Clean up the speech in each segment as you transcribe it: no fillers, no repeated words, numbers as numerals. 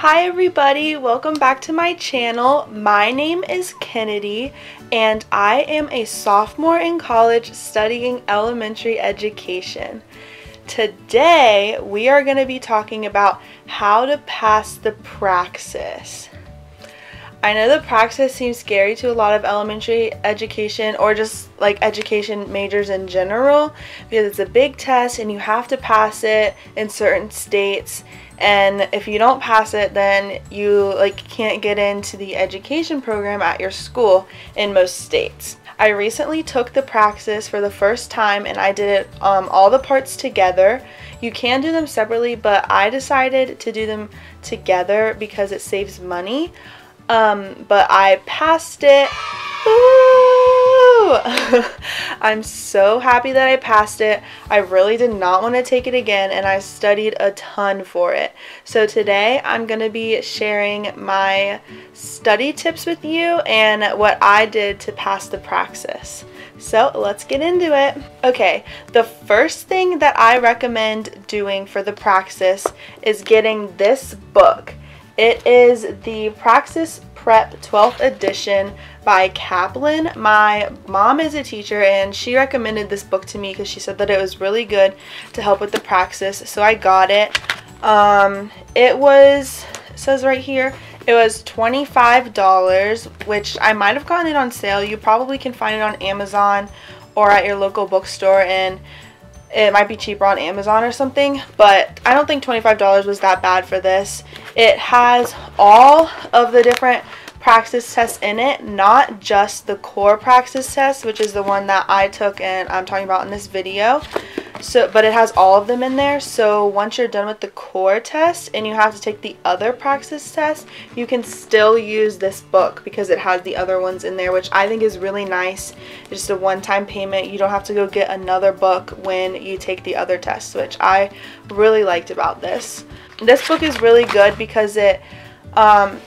Hi everybody, welcome back to my channel. My name is Kennedy and I am a sophomore in college studying elementary education. Today we are going to be talking about how to pass the Praxis. I know the Praxis seems scary to a lot of elementary education or just like education majors in general because it's a big test and you have to pass it in certain states. And if you don't pass it, then you can't get into the education program at your school in most states. I recently took the Praxis for the first time and I did it all the parts together. You can do them separately, but I decided to do them together because it saves money. But I passed it. Ooh! I'm so happy that I passed it. I really did not want to take it again and I studied a ton for it. So today I'm going to be sharing my study tips with you and what I did to pass the Praxis. So let's get into it. Okay, the first thing that I recommend doing for the Praxis is getting this book. It is the Praxis Prep 12th edition by Kaplan. My mom is a teacher and she recommended this book to me because she said that it was really good to help with the Praxis, so I got it. It says right here, it was $25, which I might have gotten it on sale. You probably can find it on Amazon or at your local bookstore, and it might be cheaper on Amazon or something, but I don't think $25 was that bad for this. It has all of the different Praxis tests in it, not just the core Praxis test, which is the one that I took and I'm talking about in this video. But it has all of them in there, so once you're done with the core test and you have to take the other Praxis test, you can still use this book because it has the other ones in there, which I think is really nice. It's just a one-time payment. You don't have to go get another book when you take the other tests, which I really liked about this. This book is really good because it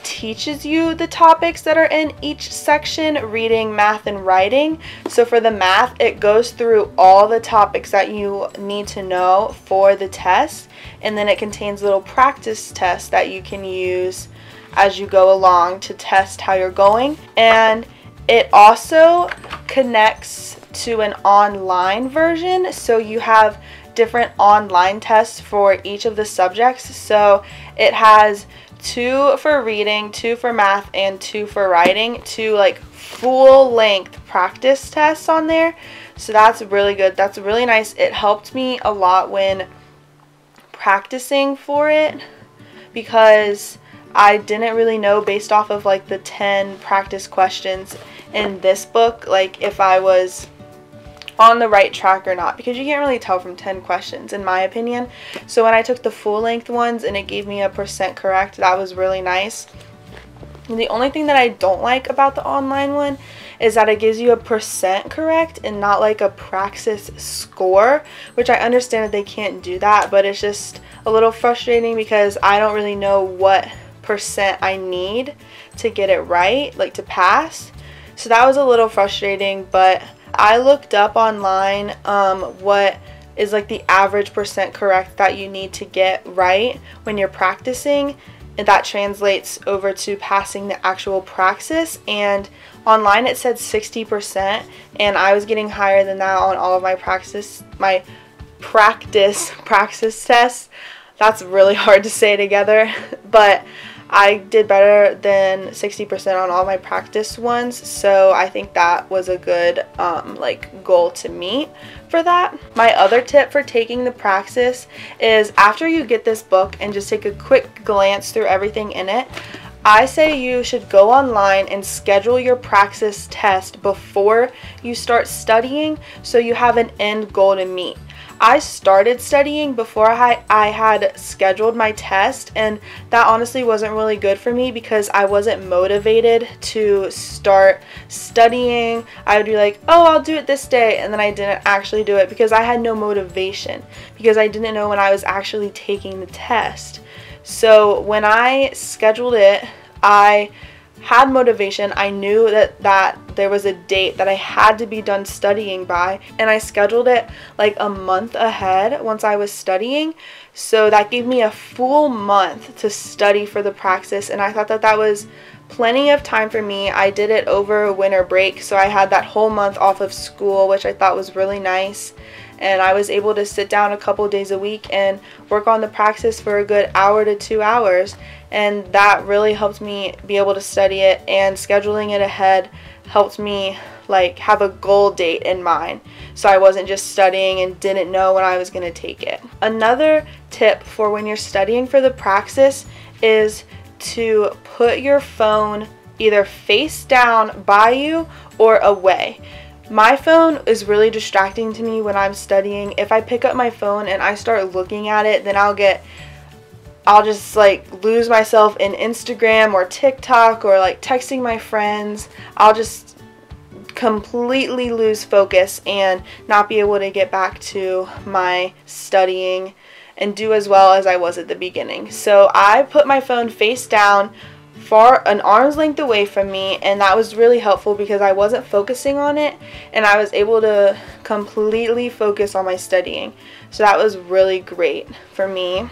teaches you the topics that are in each section, reading, math, and writing. So for the math, it goes through all the topics that you need to know for the test, and then it contains little practice tests that you can use as you go along to test how you're going. And it also connects to an online version, so you have different online tests for each of the subjects. So it has 2 for reading, 2 for math, and 2 for writing, 2 full-length practice tests on there. So that's really good. That's really nice. It helped me a lot when practicing for it because I didn't really know, based off of the 10 practice questions in this book, if I was on the right track or not, because you can't really tell from 10 questions in my opinion. So when I took the full length ones and it gave me a % correct, that was really nice. And the only thing that I don't like about the online one is that it gives you a % correct and not a Praxis score, which I understand that they can't do that, but it's just a little frustrating because I don't really know what % I need to get it right, to pass. So that was a little frustrating, but I looked up online what is the average % correct that you need to get right when you're practicing, and that translates over to passing the actual Praxis. And online it said 60%, and I was getting higher than that on all of my Praxis tests. That's really hard to say together, but I did better than 60% on all my practice ones, so I think that was a good goal to meet for that. My other tip for taking the Praxis is, after you get this book and just take a quick glance through everything in it, I say you should go online and schedule your Praxis test before you start studying so you have an end goal to meet. I started studying before I had scheduled my test, and that honestly wasn't really good for me because I wasn't motivated to start studying. I would be like, oh, I'll do it this day, and then I didn't actually do it because I had no motivation, because I didn't know when I was actually taking the test. So when I scheduled it, I had motivation. I knew that there was a date that I had to be done studying by, and I scheduled it like a month ahead once I was studying. So that gave me a full month to study for the Praxis, and I thought that that was plenty of time for me. I did it over winter break, so I had that whole month off of school, which I thought was really nice. And I was able to sit down a couple days a week and work on the Praxis for a good hour to 2 hours, and that really helped me be able to study it, and scheduling it ahead helped me like have a goal date in mind, so I wasn't just studying and didn't know when I was going to take it. Another tip for when you're studying for the Praxis is to put your phone either face down by you or away. My phone is really distracting to me when I'm studying. If I pick up my phone and I start looking at it, then I'll just like lose myself in Instagram or TikTok or like texting my friends. I'll just completely lose focus and not be able to get back to my studying and do as well as I was at the beginning. So I put my phone face down, an arm's length away from me, and that was really helpful because I wasn't focusing on it and I was able to completely focus on my studying. So that was really great for me,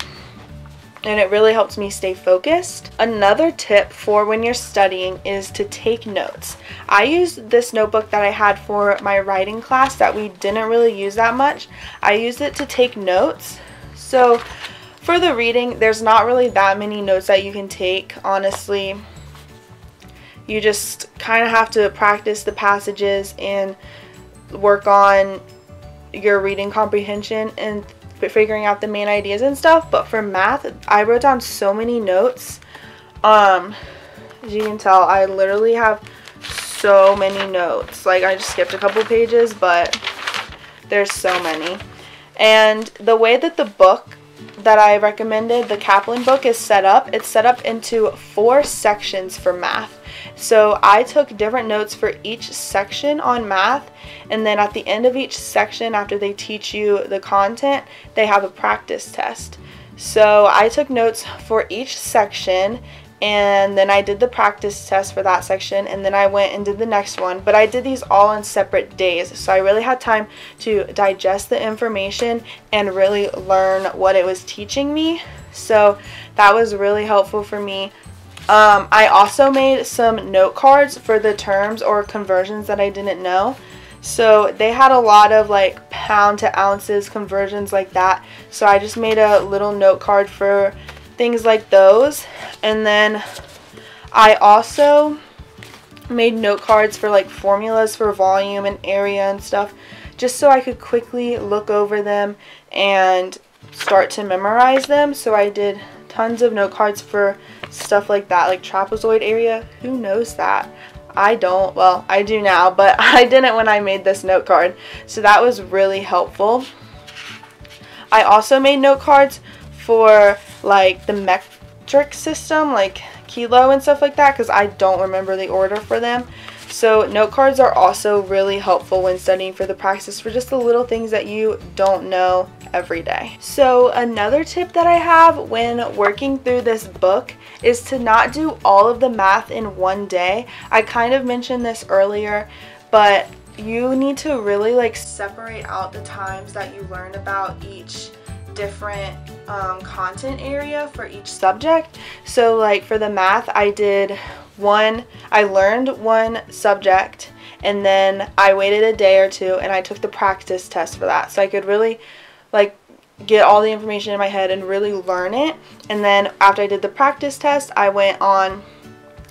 and it really helps me stay focused. Another tip for when you're studying is to take notes. I used this notebook that I had for my writing class that we didn't really use that much. I used it to take notes. So for the reading, there's not really that many notes that you can take, honestly. You just kind of have to practice the passages and work on your reading comprehension and figuring out the main ideas and stuff. But for math, I wrote down so many notes. As you can tell, I literally have so many notes. Like, I just skipped a couple pages, but there's so many. And the way that the book that I recommended, the Kaplan book, is set up, it's set up into 4 sections for math. So I took different notes for each section on math, and then at the end of each section, after they teach you the content, they have a practice test. So I took notes for each section, and then I did the practice test for that section, and then I went and did the next one. But I did these all on separate days, so I really had time to digest the information and really learn what it was teaching me. So that was really helpful for me. I also made some note cards for the terms or conversions that I didn't know. So they had a lot of like pound to ounces conversions like that. So I just made a little note card for things like those. And then I also made note cards for like formulas for volume and area and stuff, just so I could quickly look over them and start to memorize them. So I did tons of note cards for stuff like that, like trapezoid area. Who knows that? I don't. Well, I do now, but I didn't when I made this note card. So that was really helpful. I also made note cards for like the metric system, like kilo and stuff like that, because I don't remember the order for them. So note cards are also really helpful when studying for the Praxis, for just the little things that you don't know every day. So another tip that I have when working through this book is to not do all of the math in one day. I kind of mentioned this earlier, but you need to really like separate out the times that you learn about each different content area for each subject. So like for the math, I learned one subject, and then I waited a day or two and I took the practice test for that, so I could really like get all the information in my head and really learn it. And then after I did the practice test, I went on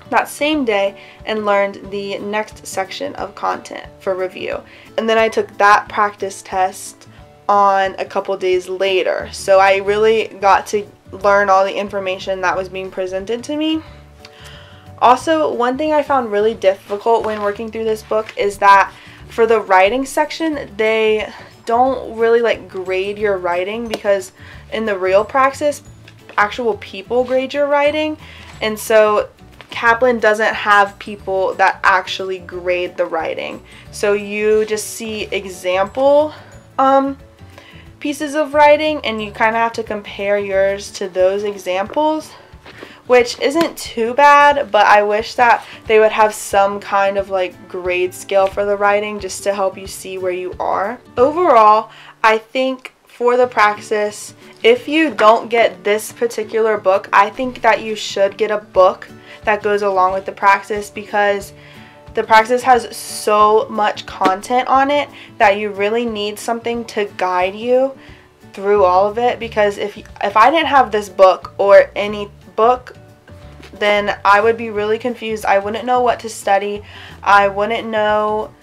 that same day and learned the next section of content for review, and then I took that practice test on a couple days later. So I really got to learn all the information that was being presented to me. Also, one thing I found really difficult when working through this book is that for the writing section, they don't really like grade your writing, because in the real Praxis, actual people grade your writing, and so Kaplan doesn't have people that actually grade the writing. So you just see example pieces of writing, and you kind of have to compare yours to those examples, which isn't too bad, but I wish that they would have some kind of like grade scale for the writing just to help you see where you are. Overall, I think for the Praxis, if you don't get this particular book, I think that you should get a book that goes along with the Praxis, because the Praxis has so much content on it that you really need something to guide you through all of it. Because if I didn't have this book or any book, then I would be really confused. I wouldn't know what to study. I wouldn't know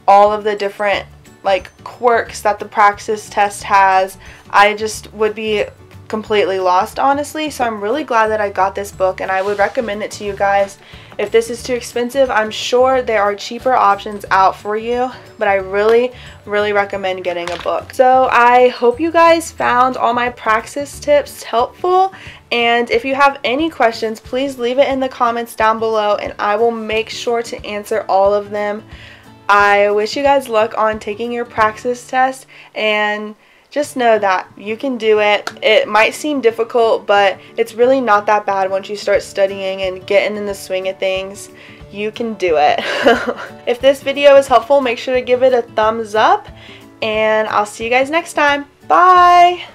all of the different like quirks that the Praxis test has. I just would be completely lost, honestly. So I'm really glad that I got this book, and I would recommend it to you guys. If this is too expensive, I'm sure there are cheaper options out for you, but I really recommend getting a book. So I hope you guys found all my Praxis tips helpful, and if you have any questions, please leave it in the comments down below and I will make sure to answer all of them. I wish you guys luck on taking your Praxis test, and just know that you can do it. It might seem difficult, but it's really not that bad once you start studying and getting in the swing of things. You can do it. If this video is helpful, make sure to give it a thumbs up, and I'll see you guys next time. Bye!